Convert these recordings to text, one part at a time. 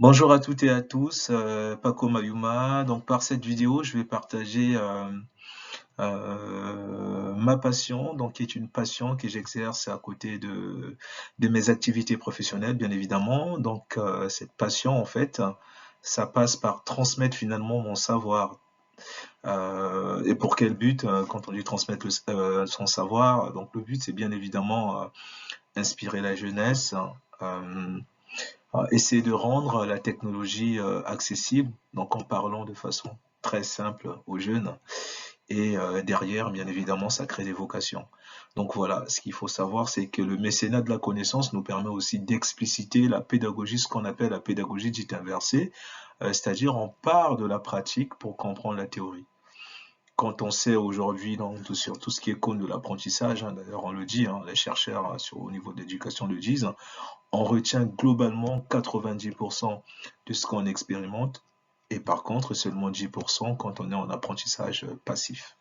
Bonjour à toutes et à tous, Paco Mayuma. Donc par cette vidéo, je vais partager ma passion, donc qui est une passion que j'exerce à côté de mes activités professionnelles, bien évidemment. Donc cette passion, en fait, ça passe par transmettre finalement mon savoir. Et pour quel but, quand on dit transmettre son savoir, donc le but, c'est bien évidemment inspirer la jeunesse. euh, Essayer de rendre la technologie accessible, donc en parlant de façon très simple aux jeunes. Et derrière, bien évidemment, ça crée des vocations. Donc voilà, ce qu'il faut savoir, c'est que le mécénat de la connaissance nous permet aussi d'expliciter la pédagogie, ce qu'on appelle la pédagogie dite inversée, c'est-à-dire on part de la pratique pour comprendre la théorie. Quand on sait aujourd'hui sur tout ce qui est cône de l'apprentissage, hein, d'ailleurs on le dit, hein, les chercheurs au niveau de l'éducation le disent, on retient globalement 90% de ce qu'on expérimente et par contre seulement 10% quand on est en apprentissage passif.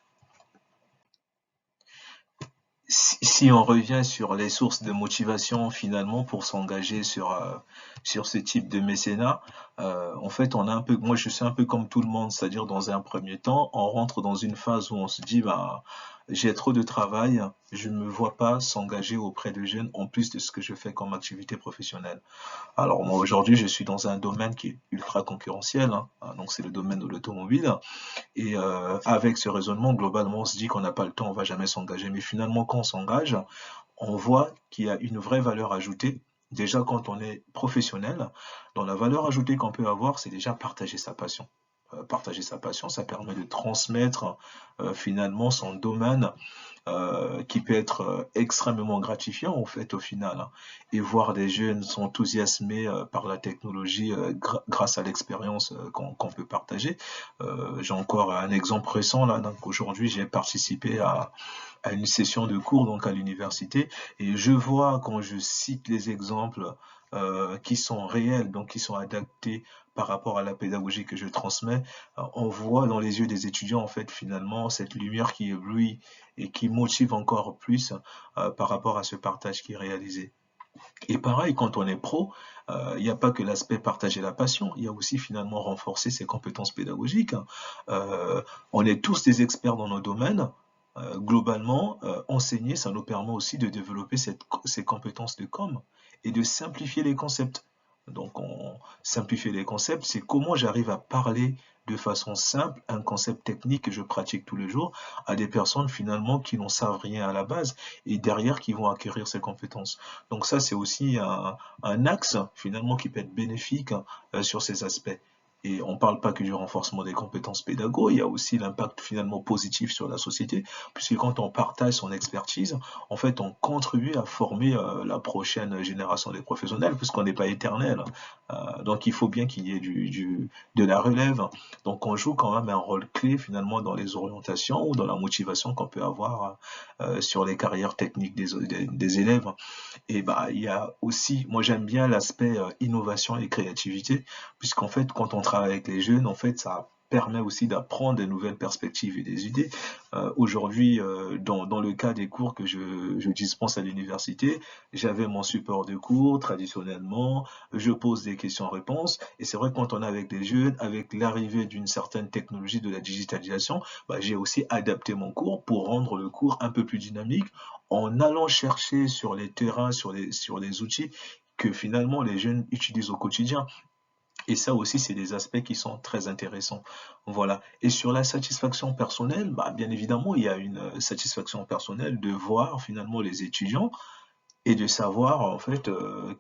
Si on revient sur les sources de motivation finalement pour s'engager sur ce type de mécénat, en fait on a un peu, moi je suis un peu comme tout le monde, c'est-à-dire dans un premier temps, on rentre dans une phase où on se dit bah j'ai trop de travail, je ne me vois pas s'engager auprès de jeunes en plus de ce que je fais comme activité professionnelle. Alors moi aujourd'hui je suis dans un domaine qui est ultra concurrentiel, hein, donc c'est le domaine de l'automobile. Et avec ce raisonnement, globalement, on se dit qu'on n'a pas le temps, on va jamais s'engager. Mais finalement, quand on s'engage, on voit qu'il y a une vraie valeur ajoutée. Déjà, quand on est professionnel, dans la valeur ajoutée qu'on peut avoir, c'est déjà partager sa passion. Partager sa passion, ça permet de transmettre finalement son domaine qui peut être extrêmement gratifiant en fait au final, hein. Et voir des jeunes s'enthousiasmer par la technologie grâce à l'expérience qu'on peut partager. J'ai encore un exemple récent là, donc aujourd'hui j'ai participé à une session de cours donc à l'université et je vois quand je cite les exemples qui sont réels, donc qui sont adaptés par rapport à la pédagogie que je transmets, on voit dans les yeux des étudiants en fait finalement cette lumière qui éblouit et qui motive encore plus par rapport à ce partage qui est réalisé. Et pareil, quand on est pro, il n'y a pas que l'aspect partager la passion, il y a aussi finalement renforcer ses compétences pédagogiques, hein. On est tous des experts dans nos domaines. Globalement, enseigner, ça nous permet aussi de développer ces compétences de com et de simplifier les concepts. Donc, simplifier les concepts, c'est comment j'arrive à parler de façon simple un concept technique que je pratique tous les jours à des personnes finalement qui n'en savent rien à la base et derrière qui vont acquérir ces compétences. Donc ça, c'est aussi un axe finalement qui peut être bénéfique sur ces aspects. Et on ne parle pas que du renforcement des compétences pédagogiques, il y a aussi l'impact finalement positif sur la société, puisque quand on partage son expertise, en fait, on contribue à former la prochaine génération des professionnels, puisqu'on n'est pas éternel. Donc il faut bien qu'il y ait de la relève. Donc on joue quand même un rôle clé finalement dans les orientations ou dans la motivation qu'on peut avoir sur les carrières techniques des élèves. Et bah, il y a aussi, moi j'aime bien l'aspect innovation et créativité, puisqu'en fait, quand on travaille avec les jeunes, en fait, ça permet aussi d'apprendre des nouvelles perspectives et des idées. Aujourd'hui, dans le cas des cours que je dispense à l'université, j'avais mon support de cours traditionnellement, je pose des questions-réponses, et c'est vrai que quand on est avec des jeunes, avec l'arrivée d'une certaine technologie de la digitalisation, bah, j'ai aussi adapté mon cours pour rendre le cours un peu plus dynamique, en allant chercher sur les terrains, sur les outils que finalement les jeunes utilisent au quotidien. Et ça aussi, c'est des aspects qui sont très intéressants. Voilà. Et sur la satisfaction personnelle, bah, bien évidemment, il y a une satisfaction personnelle de voir finalement les étudiants et de savoir, en fait,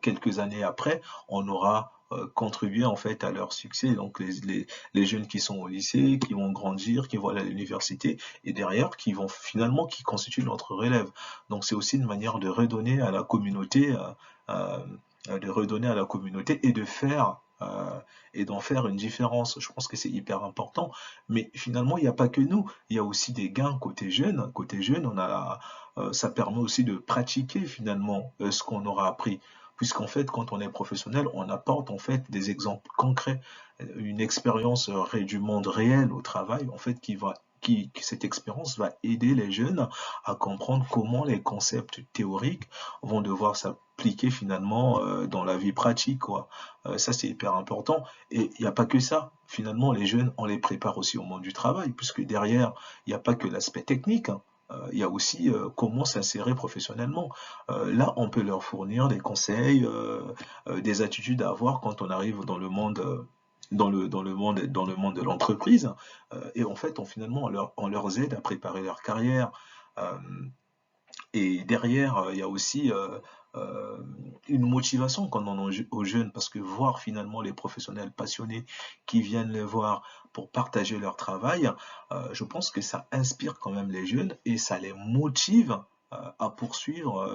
quelques années après, on aura contribué en fait à leur succès. Donc les jeunes qui sont au lycée, qui vont grandir, qui vont aller à l'université, et derrière, qui vont finalement, qui constituent notre relève. Donc c'est aussi une manière de redonner à la communauté, et de faire et d'en faire une différence. Je pense que c'est hyper important. Mais finalement, il n'y a pas que nous. Il y a aussi des gains côté jeune. Côté jeune, ça permet aussi de pratiquer finalement ce qu'on aura appris. Puisqu'en fait, quand on est professionnel, on apporte en fait des exemples concrets, une expérience du monde réel au travail, en fait, qui va que cette expérience va aider les jeunes à comprendre comment les concepts théoriques vont devoir s'appliquer finalement dans la vie pratique, quoi. Ça, c'est hyper important. Et il n'y a pas que ça. Finalement, les jeunes, on les prépare aussi au monde du travail, puisque derrière, il n'y a pas que l'aspect technique, hein. Il y a aussi comment s'insérer professionnellement. Là, on peut leur fournir des conseils, des attitudes à avoir quand on arrive dans le monde, dans le monde de l'entreprise. Et en fait, finalement, on leur aide à préparer leur carrière. Euh, et derrière, il y a aussi euh, une motivation qu'on donne aux jeunes, parce que voir finalement les professionnels passionnés qui viennent les voir pour partager leur travail, je pense que ça inspire quand même les jeunes et ça les motive à poursuivre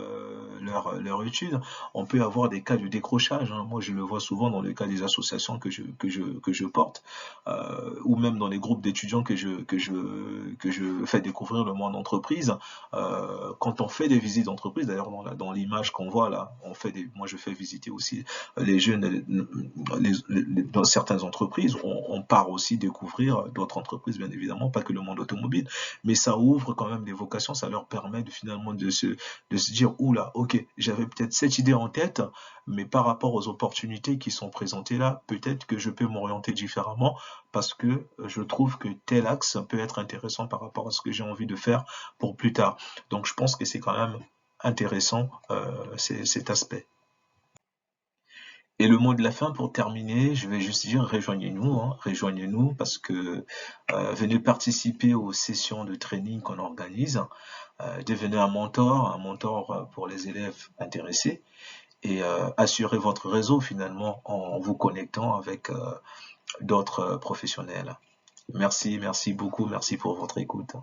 leur étude. On peut avoir des cas de décrochage, hein. Moi, je le vois souvent dans le cas des associations que je porte, ou même dans les groupes d'étudiants que je fais découvrir le monde entreprise. Quand on fait des visites d'entreprise, d'ailleurs dans l'image qu'on voit là, moi je fais visiter aussi les jeunes dans certaines entreprises. On part aussi découvrir d'autres entreprises, bien évidemment, pas que le monde automobile, mais ça ouvre quand même des vocations, ça leur permet finalement de se dire, oula, ok, j'avais peut-être cette idée en tête, mais par rapport aux opportunités qui sont présentées là, peut-être que je peux m'orienter différemment parce que je trouve que tel axe peut être intéressant par rapport à ce que j'ai envie de faire pour plus tard. Donc je pense que c'est quand même intéressant cet aspect. Et le mot de la fin pour terminer, je vais juste dire rejoignez-nous, hein, rejoignez-nous parce que venez participer aux sessions de training qu'on organise, devenez un mentor pour les élèves intéressés et assurez votre réseau finalement en vous connectant avec d'autres professionnels. Merci, merci beaucoup, merci pour votre écoute.